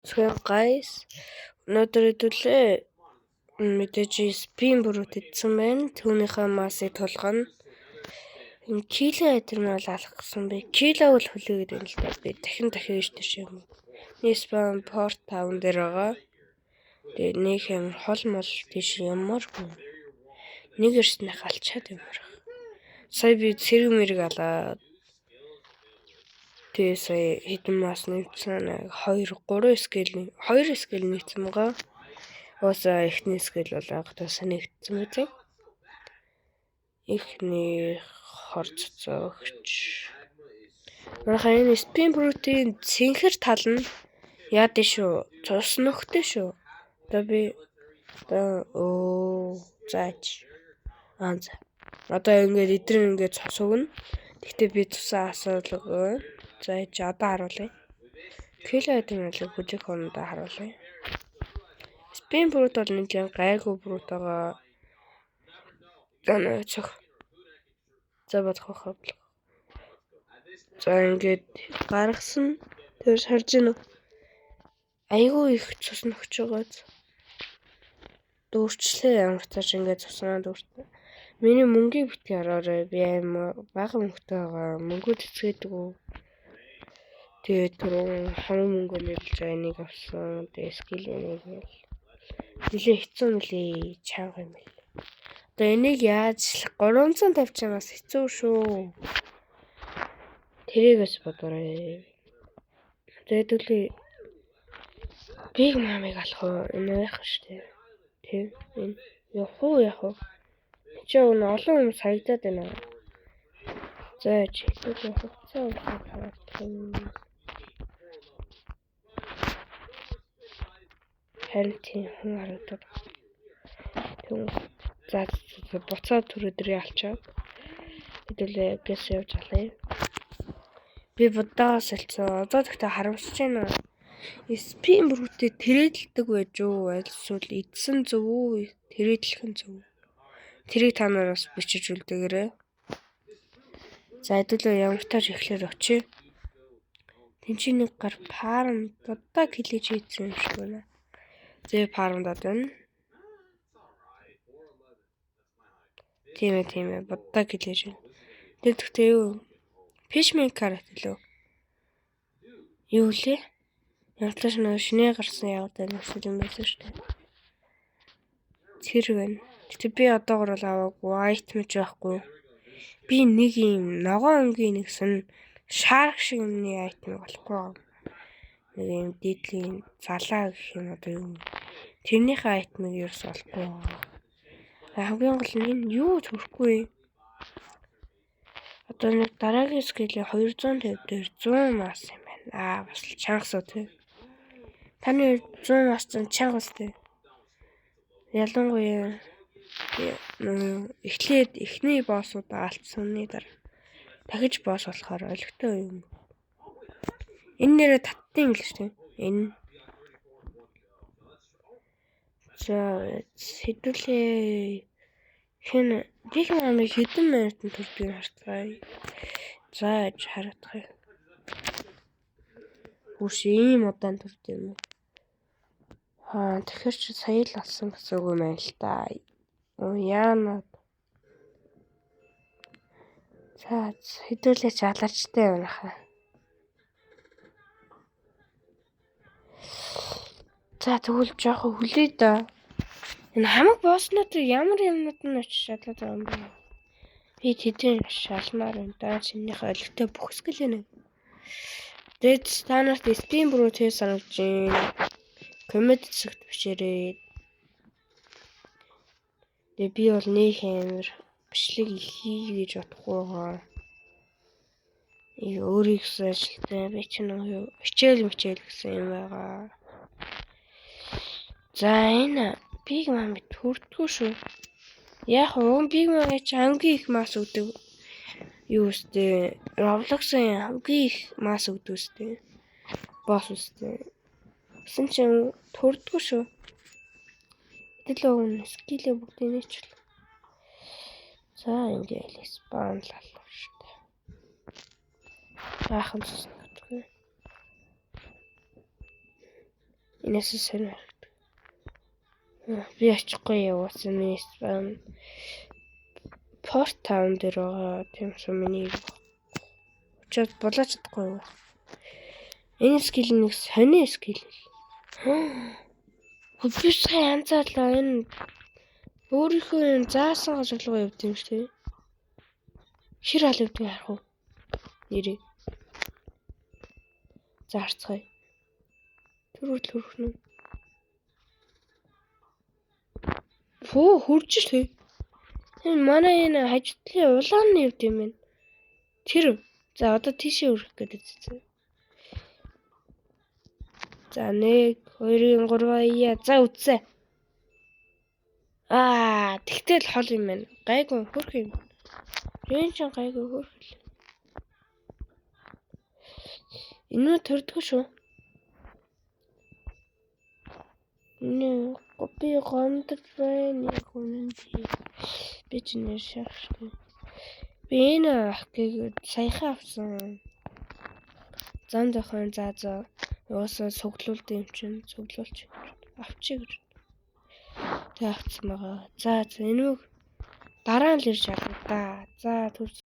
Зөвхөн гайс өнөөдөр хэдүүлээ мэдээж спин бүрүүд идсэн байна. Түүнийхээ массыг тулгана. Энэ кило хэдэр нь бол алах гэсэн би. Кило бол хүлээгээд байна л да. Би дахин ишдэж юм. Спин порт таун дээр байгаа. Тэгээ нэг юм хол мол тийш ямар нэг ирснэх алчаад юмар. Сая би цэрэг мэрэг алаад тэгээ сая хэдэн мас нэгсэн 2 скейл нэгсэн байгаа. Ууса эхний скейл бол агтаас нэгдсэн мэт. Эхний хорцогч. Манайхаа энэ спин протеин цэнхэр тал нь яад шүү. Цус нөхтэй шүү. Одоо би зааж. Одоо ингээд эдгээр ингээд цус өгнө. Гэхдээ би цусаа асуулга. За одоо харуулъя. Кило хэдэн мэлэг бүжиг хондоо харуулъя. Спин брут бол нэг юм гайгүй брут байгаа. За бодох хавлаа. За ингээд гаргасан. Тэр харж гинөө. Айгүй их цус нөхч байгаа. Дүүрчлээ ямар ч тааш ингээд цуснаа дүүртээ. Миний мөнгийг битгий хараарай. Би аим бага мөнгөтэй байгаа. Мөнгөө цэцгээдэг үү. Тэгээд түрүүн хамаг мөнгө нэлж байгаа нэг авсан. Тэгээд скил нэг л. Нилээ хэцүү нилээ чанга юм л. Одоо энийг яаж 350 чамаас хэцүү шүү. Тэрийгээс бодоорой. Тэгээд үгүй Big Mami алах уу? Энэ байх штэ. Тэг. Энэ явах уу? Чи өнө олон юм саягдаад байна. За чи хэвээ хуцаа хараад. Харин хүн харагдав. Тэг. За буцаад түрээдрээ алчаад. Хэдүүлээ гэс явж алъя. Би будаагаас олцсон. Одоо тэгтээ харамсаж байна. Спин брүүтээ тэрэлдэг байж юу? Эсвэл эдсэн зөв үү? Тэрэлэх нь зөв. Тэрийг та нараас бичиж үлдээгээрэй. За хэдүүлээ ямар тааж эхлэр очие. Тэнцээ нэг гар фарм додаа хилэж ийдсэн юм шиг байна. Зэ фарм дод байна. Тийм ээ боддоо хилэж байна. Тэгтээ юу? Фишмэн карат лөө. Юу лээ? Ялташ нэг шинэ гарсан яваад байна юм байсан шүү дээ. Тэр байна. Гэтэ би одоогор л аваагүй, айтмж байхгүй. Би нэг юм ногоон өнгийн нэгсэн шарк шиг юмны айтм болохгүй. Нэг юм дидлийн залаа гэх юм одоо юу. Тэрнийхээ айтмыг ерөөс олохгүй. Хамгийн гол нь энэ юу төрөхгүй. Одоо нэг дараагийн скелийн 250 дээр 100 мас юм байна. Бас л чангас уу тий. Таны 100 мас чанга үстэй. Ялангуяа эхлээд эхний боссуудаа алдсанны дараа дахиж босс болохоор олигтой юм. Энэ нэрээ таттын гэлж тийм. Энэ. За хэдүүлээ хэн Big Mami хэдэн минутанд төрдгийг хартгая. За хараадах. Үгүй ийм удаан төрд юм. Тэгэхээр чи сая л алсан гэсэн үг юм байна л да. Яана. За хэдүүлээ ч аларчтай юм хаа. За тэгвэл жоохон хүлээ да. Энэ хамаг босснууд ямар юмнууд нь очиж шалгаад байгаа юм бэ? Би тэдний шалмаар энэ даа шинийхээ олигтой бүх скелээ. Тэгээд та нарт спин брут санаж байна. Коммент хэсэгт бичээрэй. Тэгээ би бол нэг амар бичлэг хий гэж бодохгүй байгаа. Өөрийнхөө ажилтай би ч нэг хичээл гэсэн юм байгаа. За энэ Big Mami төрдгөө шүү. Яг Big Mami ч хамгийн их мас өгдөг. Юу өстэй? Roblox-ын хамгийн их мас өгдөг өстэй. Босс өстэй. Гэсэн чинь төрдгөө шүү. Тэглээ өгнө скилээ бүгдийг нээчихлээ. За ингээл спаун л алах шүү дээ. Баахан цус нутгүй. Энэс сонир. Би очихгүй явуулсан миний спам. Порт таун дээр байгаа тийм миний очоод болооч чадахгүй. Энэ скил нэг сони скил. Хөөс янзаалаа энэ өөрийнхөө заасан ажиглага явд юм шүү дээ. Хэр хал явдаг харах уу? Нэрээ. Заарцгаая. Төрөх нь. Фөө хурж шүү. Энэ манай энэ хажуудлын улаан нь явд юм байна. Тэр. За одоо тийшээ өрөх гэдэг зү. За 1 2 3 за үтсэ. Тэгтэл хол юм байна. Гайгүй хөрх юм. Рэн чин гайгүй хөрх. Энэ төрдөг шүү. Энэ копи гомдож байна. Үнэн чи. Би ч нэр шахах. Би энэ ахгийг саяхан авсан. Зам зохион за. Уусаа цуглуулд юм чинь цуглуулч авчиг гэж. Тэг авцсан байгаа. За энэ мөг дараа нь л ирж алга да. За